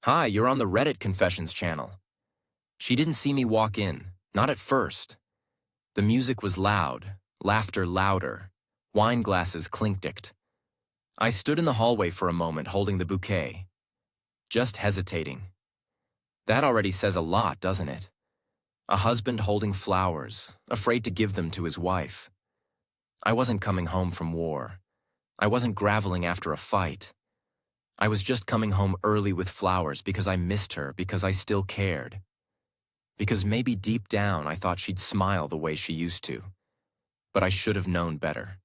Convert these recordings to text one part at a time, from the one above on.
Hi, you're on the Reddit Confessions channel. She didn't see me walk in, not at first. The music was loud, laughter louder, wine glasses clinked. I stood in the hallway for a moment holding the bouquet, just hesitating. That already says a lot, doesn't it? A husband holding flowers, afraid to give them to his wife. I wasn't coming home from war. I wasn't graveling after a fight. I was just coming home early with flowers because I missed her, because I still cared. Because maybe deep down I thought she'd smile the way she used to. But I should have known better.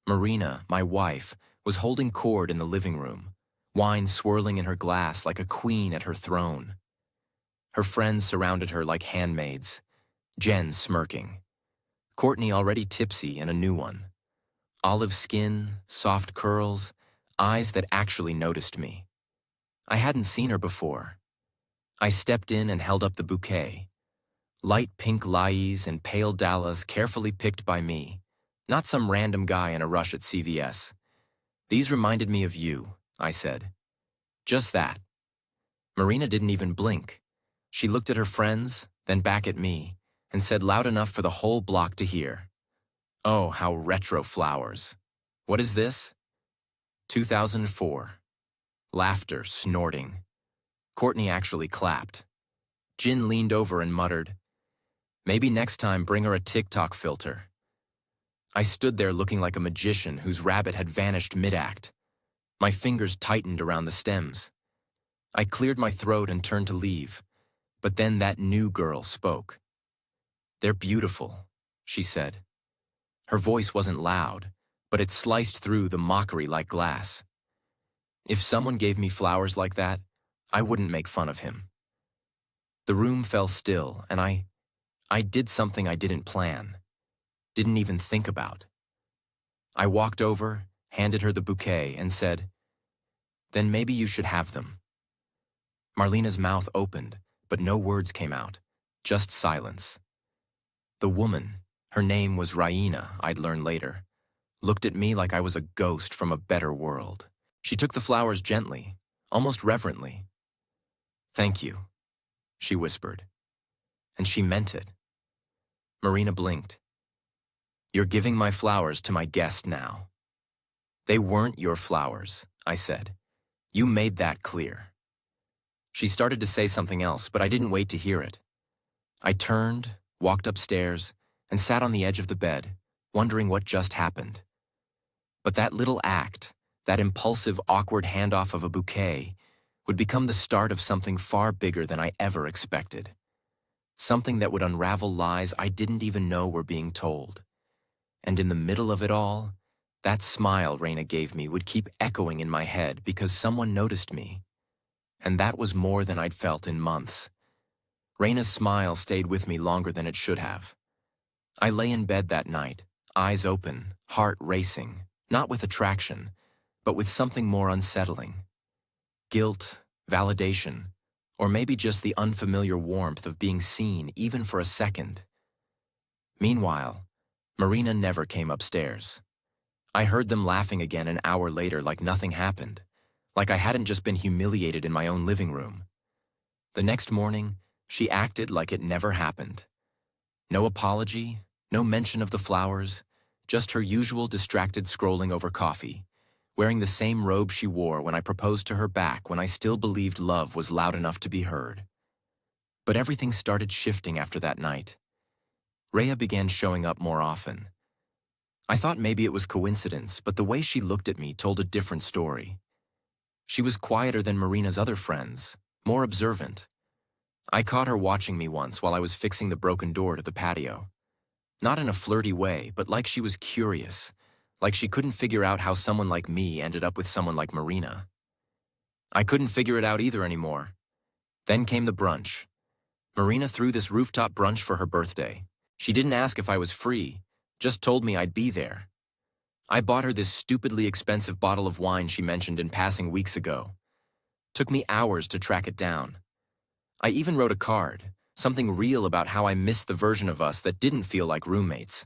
Marina, my wife, was holding Cord in the living room, wine swirling in her glass like a queen at her throne. Her friends surrounded her like handmaids, Jen smirking, Courtney already tipsy and a new one. Olive skin, soft curls, eyes that actually noticed me. I hadn't seen her before. I stepped in and held up the bouquet. Light pink lilies and pale dahlias carefully picked by me, not some random guy in a rush at CVS. These reminded me of you, I said. Just that. Marina didn't even blink. She looked at her friends, then back at me, and said loud enough for the whole block to hear. Oh, how retro flowers. What is this? 2004. Laughter snorting. Courtney actually clapped. Jin leaned over and muttered, "Maybe next time bring her a TikTok filter." I stood there looking like a magician whose rabbit had vanished mid-act. My fingers tightened around the stems. I cleared my throat and turned to leave, but then that new girl spoke. "They're beautiful," she said. Her voice wasn't loud, but it sliced through the mockery like glass. If someone gave me flowers like that, I wouldn't make fun of him. The room fell still, and I did something I didn't plan, didn't even think about. I walked over, handed her the bouquet, and said, "Then maybe you should have them." Marlena's mouth opened, but no words came out, just silence. The woman, her name was Raina, I'd learn later, looked at me like I was a ghost from a better world. She took the flowers gently, almost reverently. "Thank you," she whispered. And she meant it. Marina blinked. "You're giving my flowers to my guest now." "They weren't your flowers," I said. "You made that clear." She started to say something else, but I didn't wait to hear it. I turned, walked upstairs, and sat on the edge of the bed, wondering what just happened. But that little act, that impulsive, awkward handoff of a bouquet, would become the start of something far bigger than I ever expected. Something that would unravel lies I didn't even know were being told. And in the middle of it all, that smile Raina gave me would keep echoing in my head because someone noticed me. And that was more than I'd felt in months. Raina's smile stayed with me longer than it should have. I lay in bed that night, eyes open, heart racing, not with attraction, but with something more unsettling. Guilt, validation, or maybe just the unfamiliar warmth of being seen even for a second. Meanwhile, Marina never came upstairs. I heard them laughing again an hour later like nothing happened, like I hadn't just been humiliated in my own living room. The next morning, she acted like it never happened. No apology, no mention of the flowers, just her usual distracted scrolling over coffee, wearing the same robe she wore when I proposed to her back when I still believed love was loud enough to be heard. But everything started shifting after that night. Rhea began showing up more often. I thought maybe it was coincidence, but the way she looked at me told a different story. She was quieter than Marina's other friends, more observant. I caught her watching me once while I was fixing the broken door to the patio. Not in a flirty way, but like she was curious, like she couldn't figure out how someone like me ended up with someone like Marina. I couldn't figure it out either anymore. Then came the brunch. Marina threw this rooftop brunch for her birthday. She didn't ask if I was free, just told me I'd be there. I bought her this stupidly expensive bottle of wine she mentioned in passing weeks ago. Took me hours to track it down. I even wrote a card, something real about how I missed the version of us that didn't feel like roommates.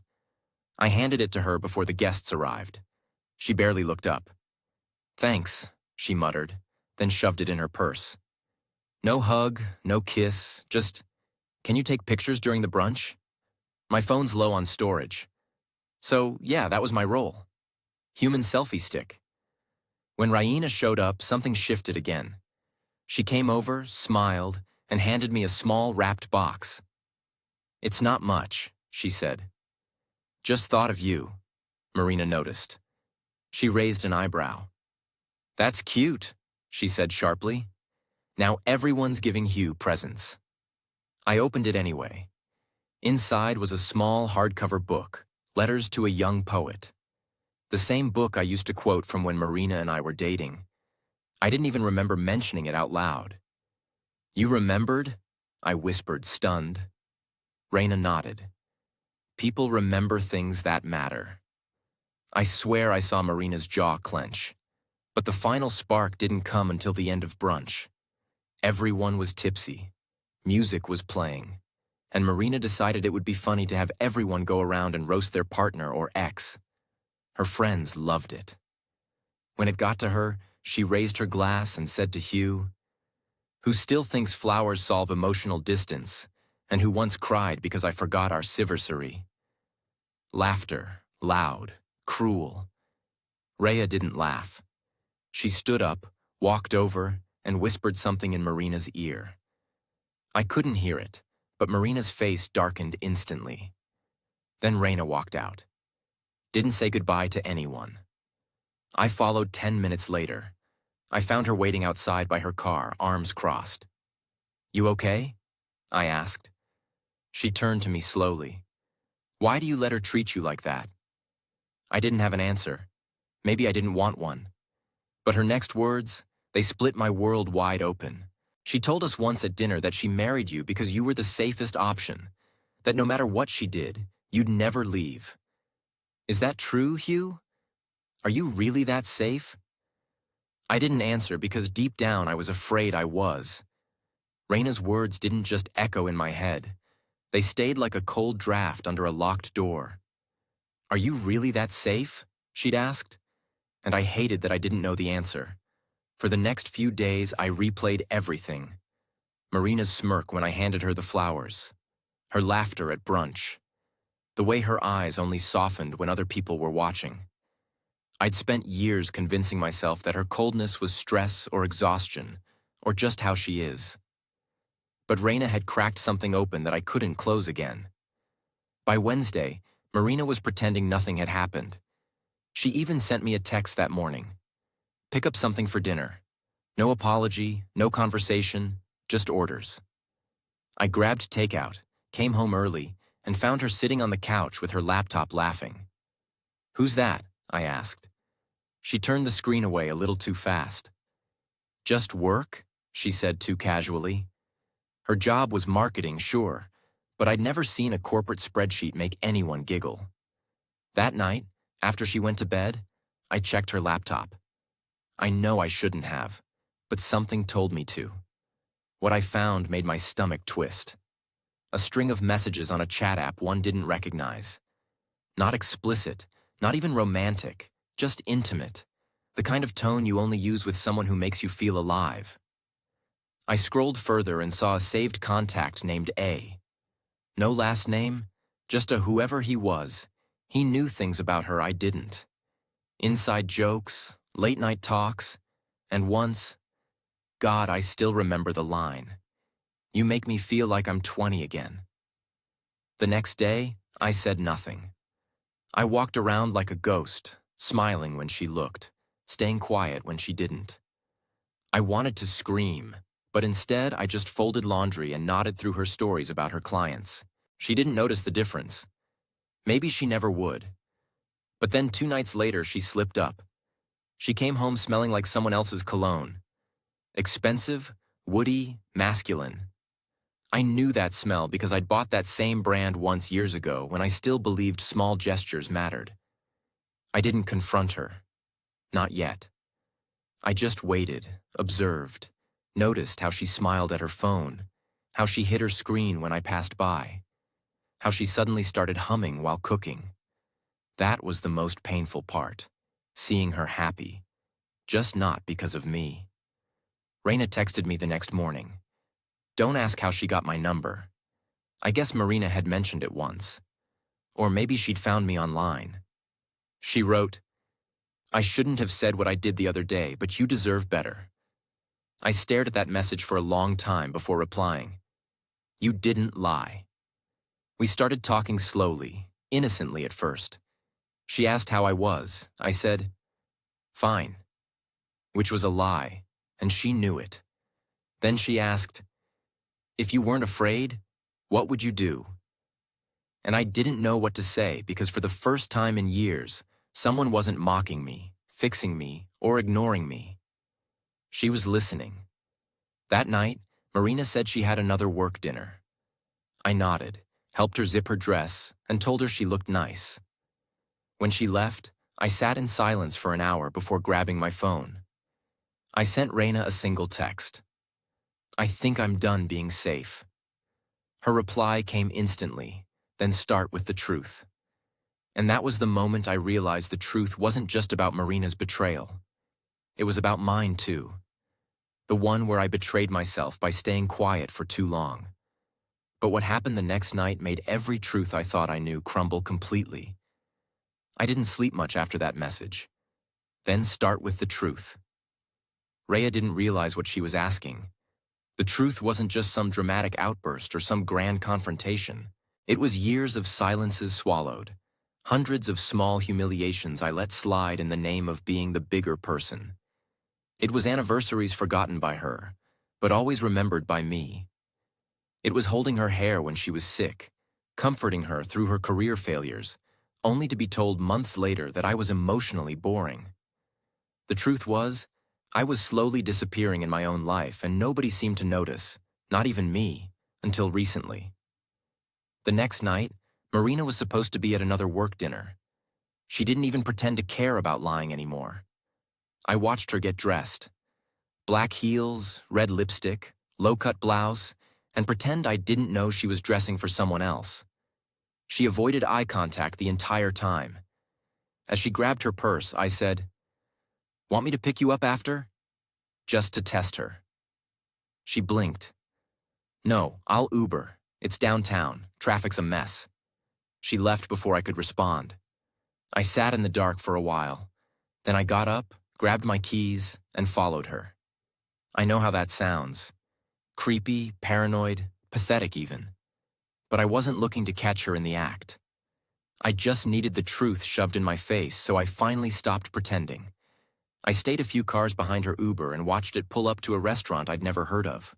I handed it to her before the guests arrived. She barely looked up. "Thanks," she muttered, then shoved it in her purse. No hug, no kiss, just, can you take pictures during the brunch? My phone's low on storage. So, yeah, that was my role. Human selfie stick. When Raina showed up, something shifted again. She came over, smiled, and handed me a small wrapped box. "It's not much," she said. "Just thought of you," Marina noticed. She raised an eyebrow. "That's cute," she said sharply. "Now everyone's giving Hugh presents." I opened it anyway. Inside was a small hardcover book, Letters to a Young Poet. The same book I used to quote from when Marina and I were dating. I didn't even remember mentioning it out loud. "You remembered?" I whispered, stunned. Raina nodded. People remember things that matter. I swear I saw Marina's jaw clench. But the final spark didn't come until the end of brunch. Everyone was tipsy. Music was playing. And Marina decided it would be funny to have everyone go around and roast their partner or ex. Her friends loved it. When it got to her, she raised her glass and said to Hugh, who still thinks flowers solve emotional distance, and who once cried because I forgot our civersary. Laughter, loud, cruel. Rhea didn't laugh. She stood up, walked over, and whispered something in Marina's ear. I couldn't hear it, but Marina's face darkened instantly. Then Raina walked out. Didn't say goodbye to anyone. I followed 10 minutes later. I found her waiting outside by her car, arms crossed. "You okay?" I asked. She turned to me slowly. "Why do you let her treat you like that?" I didn't have an answer. Maybe I didn't want one. But her next words, they split my world wide open. She told us once at dinner that she married you because you were the safest option, that no matter what she did, you'd never leave. Is that true, Hugh? Are you really that safe? I didn't answer because deep down I was afraid I was. Raina's words didn't just echo in my head. They stayed like a cold draft under a locked door. "Are you really that safe?" she'd asked. And I hated that I didn't know the answer. For the next few days, I replayed everything. Marina's smirk when I handed her the flowers. Her laughter at brunch. The way her eyes only softened when other people were watching. I'd spent years convincing myself that her coldness was stress or exhaustion, or just how she is. But Raina had cracked something open that I couldn't close again. By Wednesday, Marina was pretending nothing had happened. She even sent me a text that morning. "Pick up something for dinner." No apology, no conversation, just orders. I grabbed takeout, came home early, and found her sitting on the couch with her laptop laughing. "Who's that?" I asked. She turned the screen away a little too fast. "Just work?" she said too casually. Her job was marketing, sure, but I'd never seen a corporate spreadsheet make anyone giggle. That night, after she went to bed, I checked her laptop. I know I shouldn't have, but something told me to. What I found made my stomach twist. A string of messages on a chat app one didn't recognize. Not explicit, not even romantic, just intimate. The kind of tone you only use with someone who makes you feel alive. I scrolled further and saw a saved contact named A. No last name, just a whoever he was. He knew things about her I didn't. Inside jokes, late-night talks, and once, God, I still remember the line. "You make me feel like I'm 20 again." The next day, I said nothing. I walked around like a ghost, smiling when she looked, staying quiet when she didn't. I wanted to scream, but instead I just folded laundry and nodded through her stories about her clients. She didn't notice the difference. Maybe she never would. But then 2 nights later, she slipped up. She came home smelling like someone else's cologne. Expensive, woody, masculine. I knew that smell because I'd bought that same brand once years ago when I still believed small gestures mattered. I didn't confront her. Not yet. I just waited, observed, noticed how she smiled at her phone, how she hit her screen when I passed by, how she suddenly started humming while cooking. That was the most painful part, seeing her happy, just not because of me. Raina texted me the next morning. Don't ask how she got my number. I guess Marina had mentioned it once. Or maybe she'd found me online. She wrote, "I shouldn't have said what I did the other day, but you deserve better." I stared at that message for a long time before replying. You didn't lie. We started talking slowly, innocently at first. She asked how I was. I said, "Fine," which was a lie, and she knew it. Then she asked, "If you weren't afraid, what would you do?" And I didn't know what to say because for the first time in years, someone wasn't mocking me, fixing me, or ignoring me. She was listening. That night, Marina said she had another work dinner. I nodded, helped her zip her dress, and told her she looked nice. When she left, I sat in silence for an hour before grabbing my phone. I sent Reina a single text. "I think I'm done being safe." Her reply came instantly, "Then start with the truth." And that was the moment I realized the truth wasn't just about Marina's betrayal. It was about mine too. The one where I betrayed myself by staying quiet for too long. But what happened the next night made every truth I thought I knew crumble completely. I didn't sleep much after that message. Then start with the truth. Rhea didn't realize what she was asking. The truth wasn't just some dramatic outburst or some grand confrontation. It was years of silences swallowed, hundreds of small humiliations I let slide in the name of being the bigger person. It was anniversaries forgotten by her, but always remembered by me. It was holding her hair when she was sick, comforting her through her career failures, only to be told months later that I was emotionally boring. The truth was, I was slowly disappearing in my own life and nobody seemed to notice, not even me, until recently. The next night, Marina was supposed to be at another work dinner. She didn't even pretend to care about lying anymore. I watched her get dressed. Black heels, red lipstick, low-cut blouse, and pretend I didn't know she was dressing for someone else. She avoided eye contact the entire time. As she grabbed her purse, I said, "Want me to pick you up after?" Just to test her. She blinked. "No, I'll Uber. It's downtown. Traffic's a mess." She left before I could respond. I sat in the dark for a while. Then I got up, grabbed my keys, and followed her. I know how that sounds. Creepy, paranoid, pathetic even. But I wasn't looking to catch her in the act. I just needed the truth shoved in my face, so I finally stopped pretending. I stayed a few cars behind her Uber and watched it pull up to a restaurant I'd never heard of.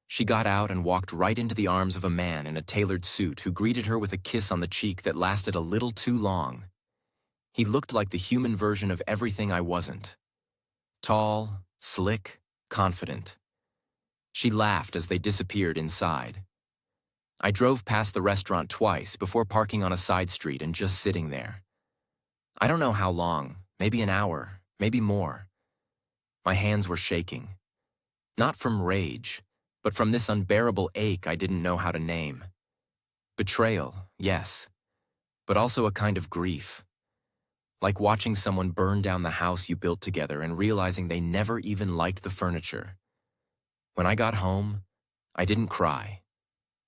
She got out and walked right into the arms of a man in a tailored suit who greeted her with a kiss on the cheek that lasted a little too long. He looked like the human version of everything I wasn't. Tall, slick, confident. She laughed as they disappeared inside. I drove past the restaurant twice before parking on a side street and just sitting there. I don't know how long, maybe an hour, maybe more. My hands were shaking. Not from rage, but from this unbearable ache I didn't know how to name. Betrayal, yes, but also a kind of grief. Like watching someone burn down the house you built together and realizing they never even liked the furniture. When I got home, I didn't cry.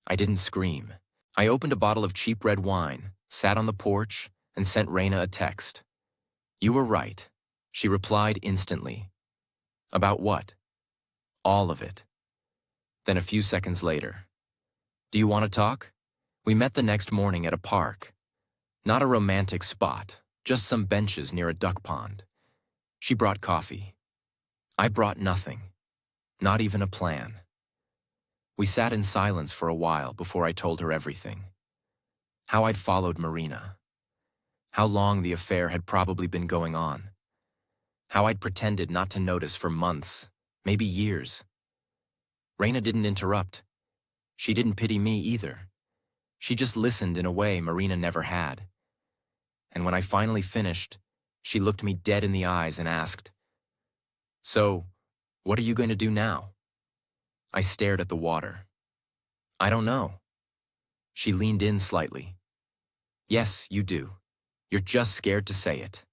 I didn't scream. I opened a bottle of cheap red wine, sat on the porch, and sent Reina a text. "You were right," she replied instantly. "About what?" "All of it." Then a few seconds later, "Do you want to talk?" We met the next morning at a park. Not a romantic spot, just some benches near a duck pond. She brought coffee. I brought nothing, not even a plan. We sat in silence for a while before I told her everything. How I'd followed Marina. How long the affair had probably been going on. How I'd pretended not to notice for months, maybe years. Reina didn't interrupt. She didn't pity me either. She just listened in a way Marina never had. And when I finally finished, she looked me dead in the eyes and asked, "So, what are you going to do now?" I stared at the water. "I don't know." She leaned in slightly. "Yes, you do. You're just scared to say it."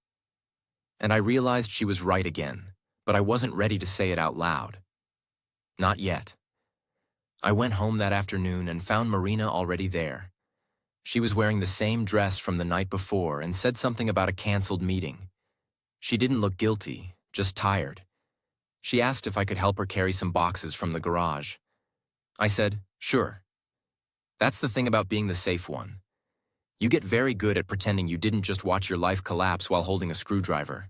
And I realized she was right again, but I wasn't ready to say it out loud. Not yet. I went home that afternoon and found Marina already there. She was wearing the same dress from the night before and said something about a canceled meeting. She didn't look guilty, just tired. She asked if I could help her carry some boxes from the garage. I said, sure. That's the thing about being the safe one. You get very good at pretending you didn't just watch your life collapse while holding a screwdriver.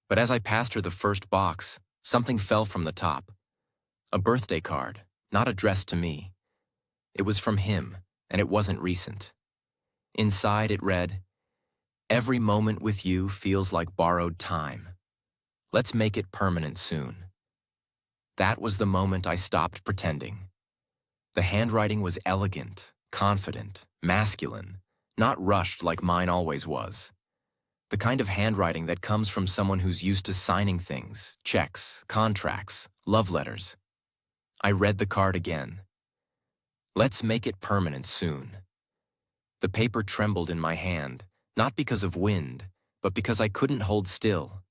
But as I passed her the first box, something fell from the top. A birthday card, not addressed to me. It was from him, and it wasn't recent. Inside it read, "Every moment with you feels like borrowed time. Let's make it permanent soon." That was the moment I stopped pretending. The handwriting was elegant, confident, masculine, not rushed like mine always was. The kind of handwriting that comes from someone who's used to signing things, checks, contracts, love letters. I read the card again. Let's make it permanent soon. The paper trembled in my hand, not because of wind, but because I couldn't hold still.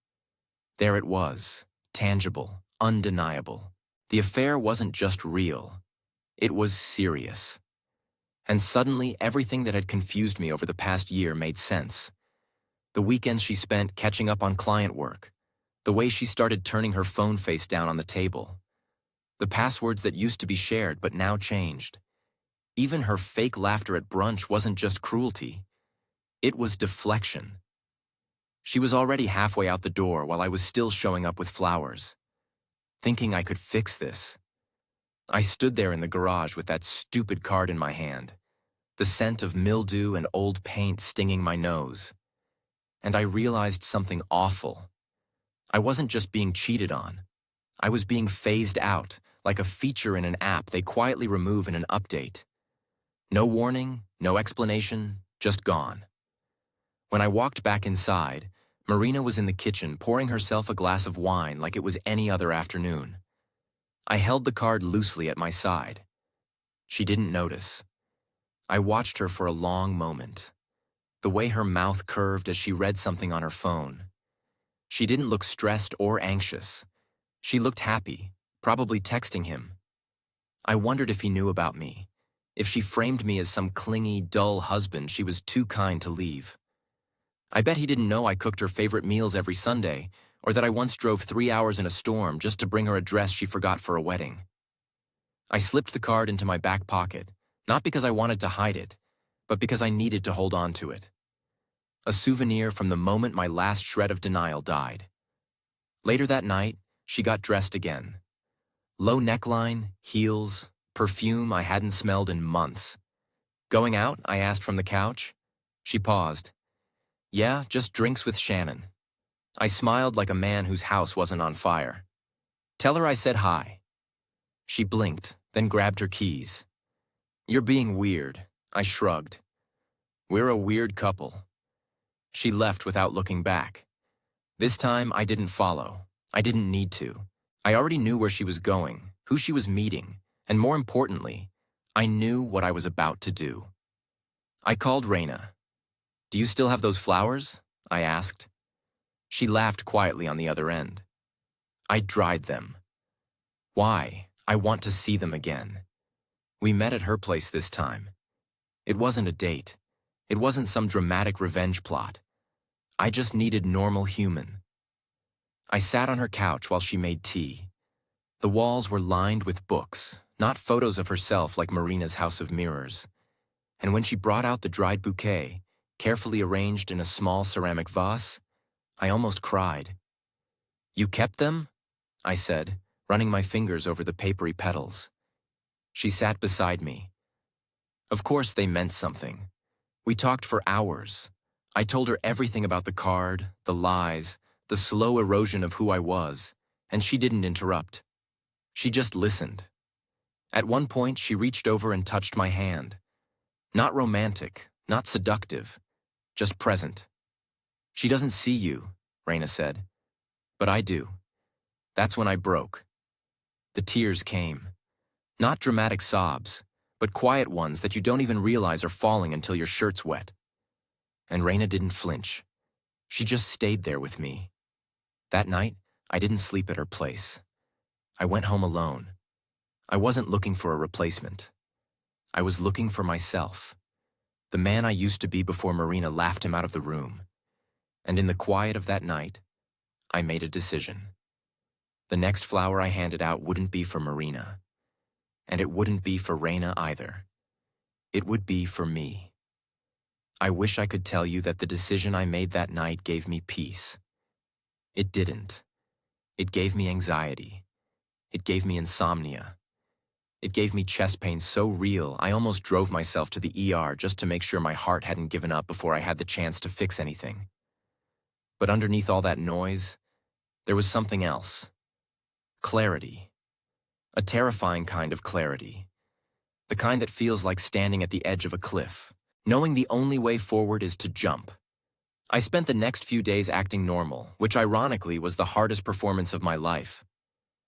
There it was, tangible, undeniable. The affair wasn't just real. It was serious. And suddenly, everything that had confused me over the past year made sense. The weekends she spent catching up on client work, the way she started turning her phone face down on the table, the passwords that used to be shared but now changed. Even her fake laughter at brunch wasn't just cruelty. It was deflection. She was already halfway out the door while I was still showing up with flowers. Thinking I could fix this. I stood there in the garage with that stupid card in my hand, the scent of mildew and old paint stinging my nose. And I realized something awful. I wasn't just being cheated on. I was being phased out, like a feature in an app they quietly remove in an update. No warning, no explanation, just gone. When I walked back inside, Marina was in the kitchen pouring herself a glass of wine like it was any other afternoon. I held the card loosely at my side. She didn't notice. I watched her for a long moment. The way her mouth curved as she read something on her phone. She didn't look stressed or anxious. She looked happy, probably texting him. I wondered if he knew about me, if she framed me as some clingy, dull husband she was too kind to leave. I bet he didn't know I cooked her favorite meals every Sunday, or that I once drove 3 hours in a storm just to bring her a dress she forgot for a wedding. I slipped the card into my back pocket, not because I wanted to hide it, but because I needed to hold on to it. A souvenir from the moment my last shred of denial died. Later that night, she got dressed again. Low neckline, heels, perfume I hadn't smelled in months. Going out, I asked from the couch. She paused. Yeah, just drinks with Shannon. I smiled like a man whose house wasn't on fire. Tell her I said hi. She blinked, then grabbed her keys. You're being weird, I shrugged. We're a weird couple. She left without looking back. This time, I didn't follow. I didn't need to. I already knew where she was going, who she was meeting, and more importantly, I knew what I was about to do. I called Raina. Do you still have those flowers? I asked. She laughed quietly on the other end. I dried them. Why? I want to see them again. We met at her place this time. It wasn't a date. It wasn't some dramatic revenge plot. I just needed normal human. I sat on her couch while she made tea. The walls were lined with books, not photos of herself like Marina's House of Mirrors. And when she brought out the dried bouquet, carefully arranged in a small ceramic vase, I almost cried. You kept them? I said, running my fingers over the papery petals. She sat beside me. Of course they meant something. We talked for hours. I told her everything about the card, the lies, the slow erosion of who I was, and she didn't interrupt. She just listened. At one point, she reached over and touched my hand. Not romantic, not seductive, just present. She doesn't see you, Raina said. But I do. That's when I broke. The tears came. Not dramatic sobs, but quiet ones that you don't even realize are falling until your shirt's wet. And Raina didn't flinch. She just stayed there with me. That night, I didn't sleep at her place. I went home alone. I wasn't looking for a replacement. I was looking for myself, the man I used to be before Marina laughed him out of the room. And in the quiet of that night, I made a decision. The next flower I handed out wouldn't be for Marina, and it wouldn't be for Reina either. It would be for me. I wish I could tell you that the decision I made that night gave me peace. It didn't. It gave me anxiety. It gave me insomnia. It gave me chest pain so real I almost drove myself to the ER just to make sure my heart hadn't given up before I had the chance to fix anything. But underneath all that noise, there was something else. Clarity. A terrifying kind of clarity. The kind that feels like standing at the edge of a cliff, knowing the only way forward is to jump. I spent the next few days acting normal, which ironically was the hardest performance of my life.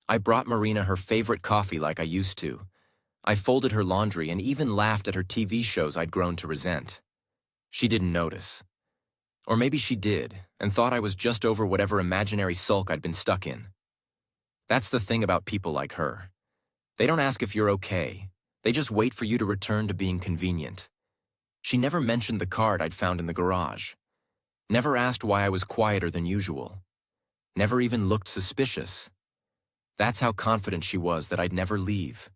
I brought Marina her favorite coffee like I used to. I folded her laundry and even laughed at her TV shows I'd grown to resent. She didn't notice. Or maybe she did, and thought I was just over whatever imaginary sulk I'd been stuck in. That's the thing about people like her. They don't ask if you're okay. They just wait for you to return to being convenient. She never mentioned the card I'd found in the garage. Never asked why I was quieter than usual. Never even looked suspicious. That's how confident she was that I'd never leave.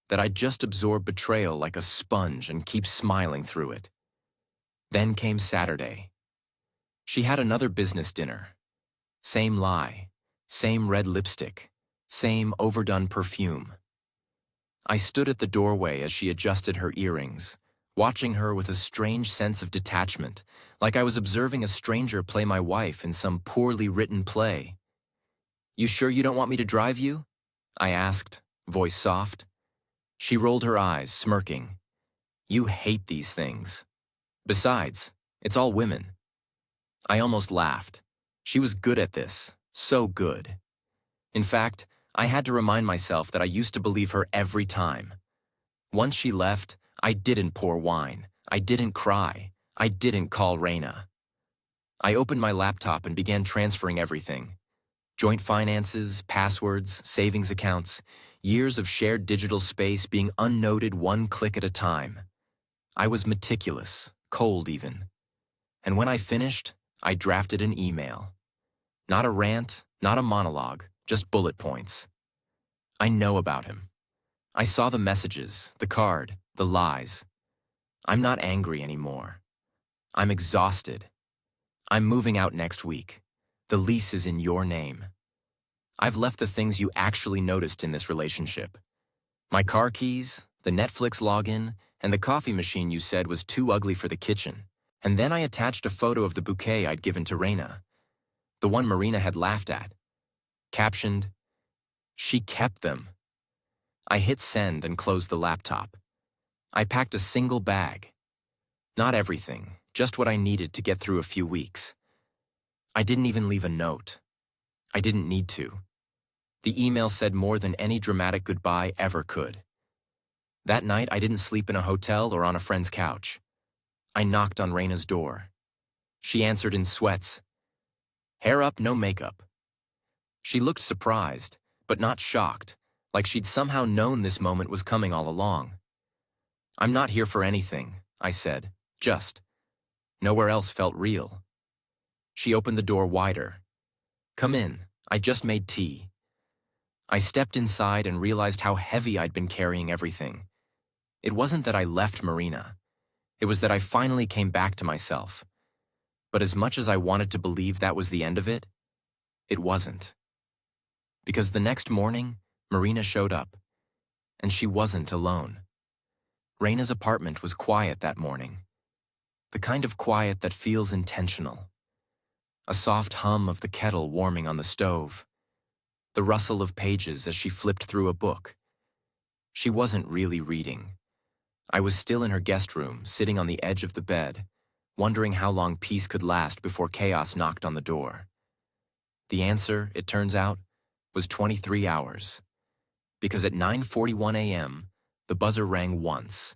That I'd just absorb betrayal like a sponge and keep smiling through it. Then came Saturday. She had another business dinner. Same lie, same red lipstick, same overdone perfume. I stood at the doorway as she adjusted her earrings, watching her with a strange sense of detachment, like I was observing a stranger play my wife in some poorly written play. "You sure you don't want me to drive you?" I asked, voice soft. She rolled her eyes, smirking. "You hate these things. Besides, it's all women." I almost laughed. She was good at this, so good. In fact, I had to remind myself that I used to believe her every time. Once she left, I didn't pour wine. I didn't cry. I didn't call Reina. I opened my laptop and began transferring everything. Joint finances, passwords, savings accounts, years of shared digital space being unnoted one click at a time. I was meticulous, cold even. And when I finished, I drafted an email. Not a rant, not a monologue, just bullet points. I know about him. I saw the messages, the card, the lies. I'm not angry anymore. I'm exhausted. I'm moving out next week. The lease is in your name. I've left the things you actually noticed in this relationship. My car keys, the Netflix login, and the coffee machine you said was too ugly for the kitchen. And then I attached a photo of the bouquet I'd given to Reina, the one Marina had laughed at. Captioned, "She kept them." I hit send and closed the laptop. I packed a single bag. Not everything, just what I needed to get through a few weeks. I didn't even leave a note. I didn't need to. The email said more than any dramatic goodbye ever could. That night, I didn't sleep in a hotel or on a friend's couch. I knocked on Reina's door. She answered in sweats. Hair up, no makeup. She looked surprised, but not shocked, like she'd somehow known this moment was coming all along. "I'm not here for anything," I said, just. Nowhere else felt real. She opened the door wider. "Come in, I just made tea." I stepped inside and realized how heavy I'd been carrying everything. It wasn't that I left Marina. It was that I finally came back to myself. But as much as I wanted to believe that was the end of it, it wasn't. Because the next morning, Marina showed up, and she wasn't alone. Reina's apartment was quiet that morning. The kind of quiet that feels intentional. A soft hum of the kettle warming on the stove. The rustle of pages as she flipped through a book. She wasn't really reading. I was still in her guest room, sitting on the edge of the bed, wondering how long peace could last before chaos knocked on the door. The answer, it turns out, was 23 hours. Because at 9:41 a.m., the buzzer rang once,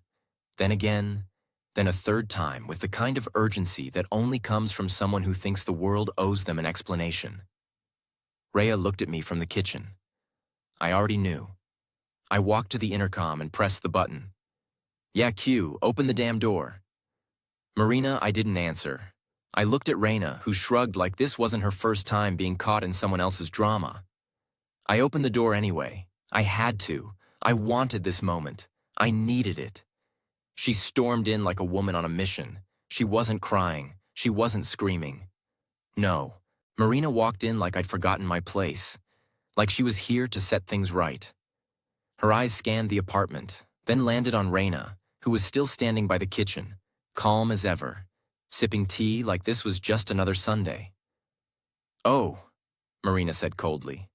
then again, then a third time with the kind of urgency that only comes from someone who thinks the world owes them an explanation. Rhea looked at me from the kitchen. I already knew. I walked to the intercom and pressed the button. Yeah, Q, open the damn door. Marina, I didn't answer. I looked at Reina, who shrugged like this wasn't her first time being caught in someone else's drama. I opened the door anyway. I had to. I wanted this moment. I needed it. She stormed in like a woman on a mission. She wasn't crying. She wasn't screaming. No. Marina walked in like I'd forgotten my place. Like she was here to set things right. Her eyes scanned the apartment, then landed on Reina, who was still standing by the kitchen, calm as ever, sipping tea like this was just another Sunday. Oh, Marina said coldly.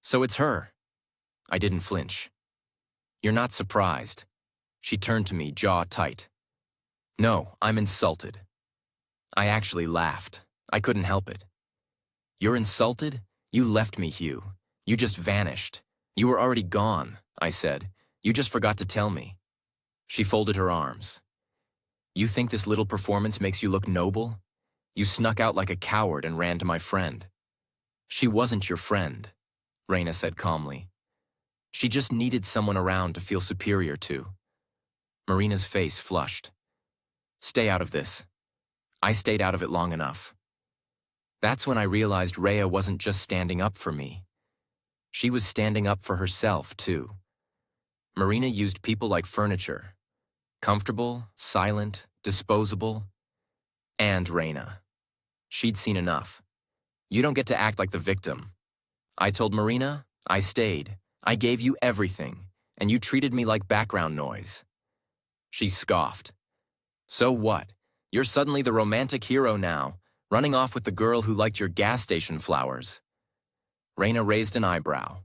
So it's her. I didn't flinch. You're not surprised. She turned to me, jaw tight. No, I'm insulted. I actually laughed. I couldn't help it. You're insulted? You left me, Hugh. You just vanished. You were already gone, I said. You just forgot to tell me. She folded her arms. You think this little performance makes you look noble? You snuck out like a coward and ran to my friend. She wasn't your friend, Reina said calmly. She just needed someone around to feel superior to. Marina's face flushed. Stay out of this. I stayed out of it long enough. That's when I realized Rhea wasn't just standing up for me. She was standing up for herself, too. Marina used people like furniture. Comfortable, silent, disposable. And Reina. She'd seen enough. You don't get to act like the victim. I told Marina, I stayed. I gave you everything, and you treated me like background noise. She scoffed. So what? You're suddenly the romantic hero now, running off with the girl who liked your gas station flowers. Reina raised an eyebrow.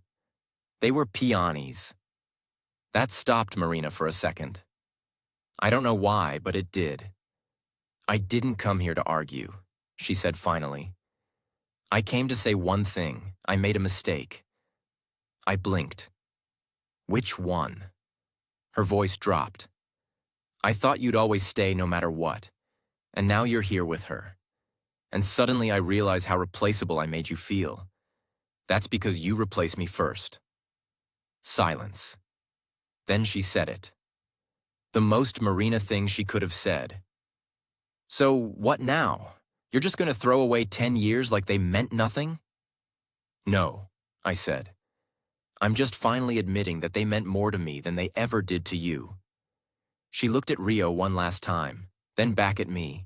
They were peonies. That stopped Marina for a second. I don't know why, but it did. I didn't come here to argue, she said finally. I came to say one thing. I made a mistake. I blinked. Which one? Her voice dropped. I thought you'd always stay no matter what, and now you're here with her. And suddenly I realize how replaceable I made you feel. That's because you replaced me first. Silence. Then she said it. The most Marina thing she could have said. So what now? You're just going to throw away 10 years like they meant nothing? No, I said. I'm just finally admitting that they meant more to me than they ever did to you. She looked at Rio one last time, then back at me.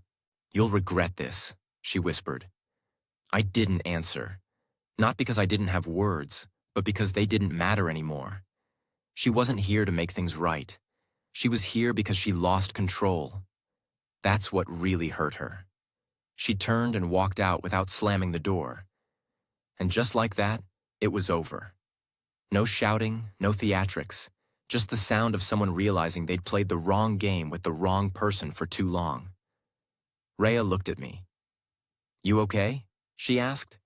You'll regret this, she whispered. I didn't answer. Not because I didn't have words, but because they didn't matter anymore. She wasn't here to make things right. She was here because she lost control. That's what really hurt her. She turned and walked out without slamming the door. And just like that, it was over. No shouting, no theatrics, just the sound of someone realizing they'd played the wrong game with the wrong person for too long. Rhea looked at me. You okay? She asked.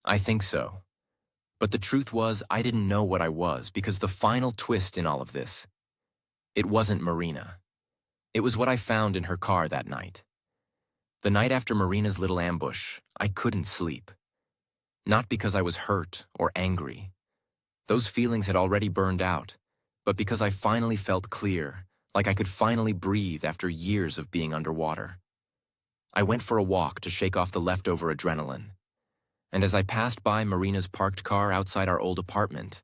I think so. But the truth was, I didn't know what I was because the final twist in all of this, it wasn't Marina. It was what I found in her car that night. The night after Marina's little ambush, I couldn't sleep. Not because I was hurt or angry. Those feelings had already burned out, but because I finally felt clear, like I could finally breathe after years of being underwater. I went for a walk to shake off the leftover adrenaline. And as I passed by Marina's parked car outside our old apartment,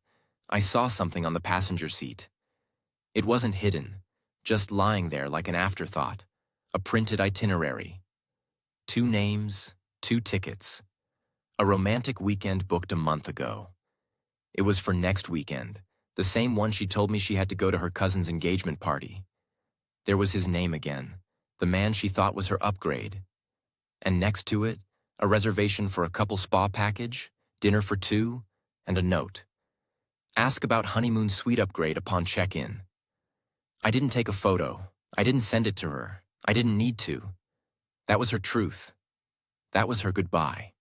I saw something on the passenger seat. It wasn't hidden, just lying there like an afterthought, a printed itinerary. 2 names, 2 tickets. A romantic weekend booked a month ago. It was for next weekend, the same one she told me she had to go to her cousin's engagement party. There was his name again, the man she thought was her upgrade. And next to it, a reservation for a couple spa package, dinner for 2, and a note. Ask about honeymoon suite upgrade upon check-in. I didn't take a photo. I didn't send it to her. I didn't need to. That was her truth. That was her goodbye.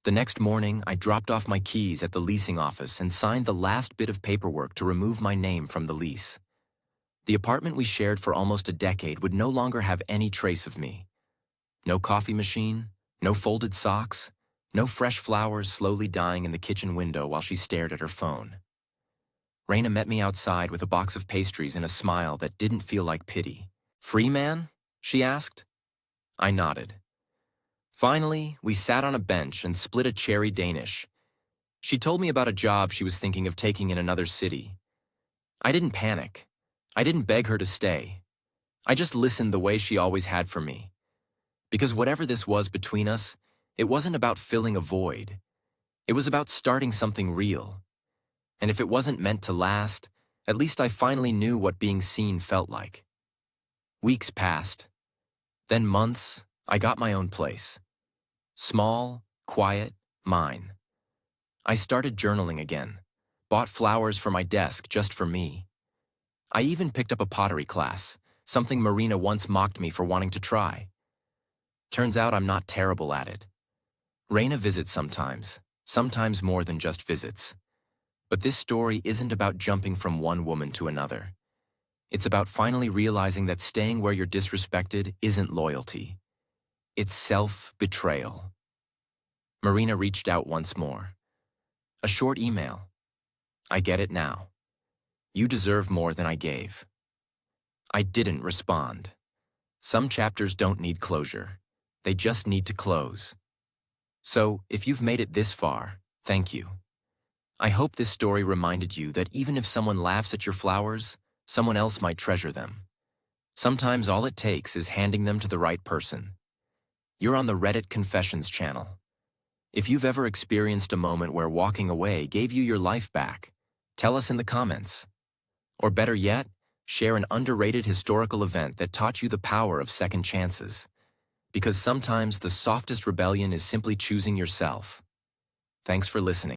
The next morning, I dropped off my keys at the leasing office and signed the last bit of paperwork to remove my name from the lease. The apartment we shared for almost a decade would no longer have any trace of me. No coffee machine, no folded socks, no fresh flowers slowly dying in the kitchen window while she stared at her phone. Raina met me outside with a box of pastries and a smile that didn't feel like pity. "Free man?" she asked. I nodded. Finally, we sat on a bench and split a cherry Danish. She told me about a job she was thinking of taking in another city. I didn't panic. I didn't beg her to stay. I just listened the way she always had for me. Because whatever this was between us, it wasn't about filling a void. It was about starting something real. And if it wasn't meant to last, at least I finally knew what being seen felt like. Weeks passed. Then months, I got my own place. Small, quiet, mine. I started journaling again, bought flowers for my desk just for me. I even picked up a pottery class, something Marina once mocked me for wanting to try. Turns out I'm not terrible at it. Raina visits sometimes more than just visits. But this story isn't about jumping from one woman to another. It's about finally realizing that staying where you're disrespected isn't loyalty. It's self-betrayal. Marina reached out once more. A short email. "I get it now. You deserve more than I gave." I didn't respond. Some chapters don't need closure. They just need to close. So, if you've made it this far, thank you. I hope this story reminded you that even if someone laughs at your flowers, someone else might treasure them. Sometimes all it takes is handing them to the right person. You're on the Reddit Confessions channel. If you've ever experienced a moment where walking away gave you your life back, tell us in the comments. Or better yet, share an underrated historical event that taught you the power of second chances. Because sometimes the softest rebellion is simply choosing yourself. Thanks for listening.